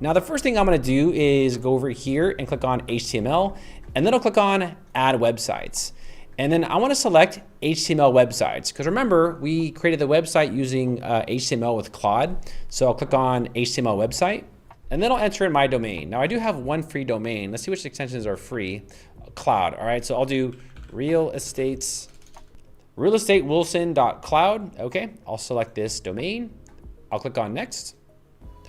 Now, the first thing I'm gonna do is go over here and click on HTML, and then I'll click on Add Websites. And then I wanna select HTML websites, because remember, we created the website using HTML with Claude. So I'll click on HTML website, and then I'll enter in my domain. Now I do have one free domain. Let's see which extensions are free. Cloud, all right? So I'll do realestatewilson.cloud. Okay, I'll select this domain. I'll click on next.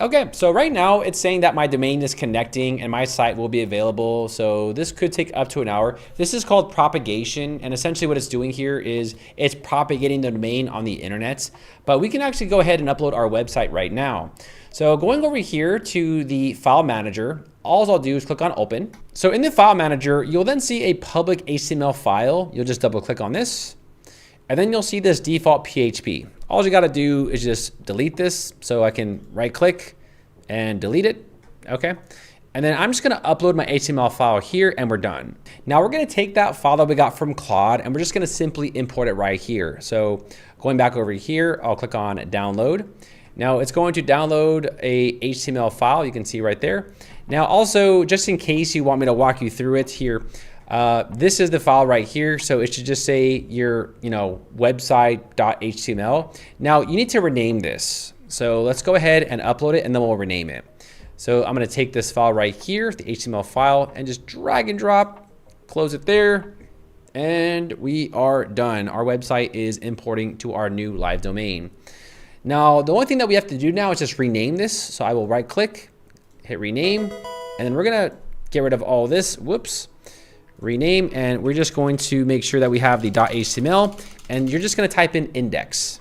Okay, so right now it's saying that my domain is connecting and my site will be available. So this could take up to an hour. This is called propagation. And essentially what it's doing here is it's propagating the domain on the internet. But we can actually go ahead and upload our website right now. So going over here to the file manager, all I'll do is click on open. So in the file manager, you'll then see a public HTML file. You'll just double click on this. And then you'll see this default PHP. All you gotta do is just delete this, so I can right click and delete it, okay? And then I'm just gonna upload my HTML file here and we're done. Now we're gonna take that file that we got from Claude and we're just gonna simply import it right here. So going back over here, I'll click on download. Now it's going to download a HTML file, you can see right there. Now also, just in case you want me to walk you through it here, this is the file right here. So it should just say your, website.html. Now you need to rename this. So let's go ahead and upload it and then we'll rename it. So I'm gonna take this file right here, the HTML file, and just drag and drop, close it there, and we are done. Our website is importing to our new live domain. Now, the only thing that we have to do now is just rename this. So I will right click, hit rename, and then we're gonna get rid of all this, whoops. Rename, and we're just going to make sure that we have the .html, and you're just going to type in index.html,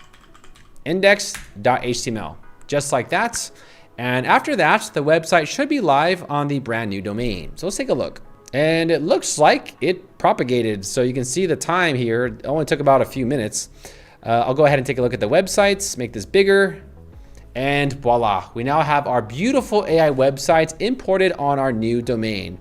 just like that. And after that, the website should be live on the brand new domain. So let's take a look. And it looks like it propagated. So you can see the time here. It only took about a few minutes. I'll go ahead and take a look at the websites, make this bigger, and voila, we now have our beautiful AI websites imported on our new domain.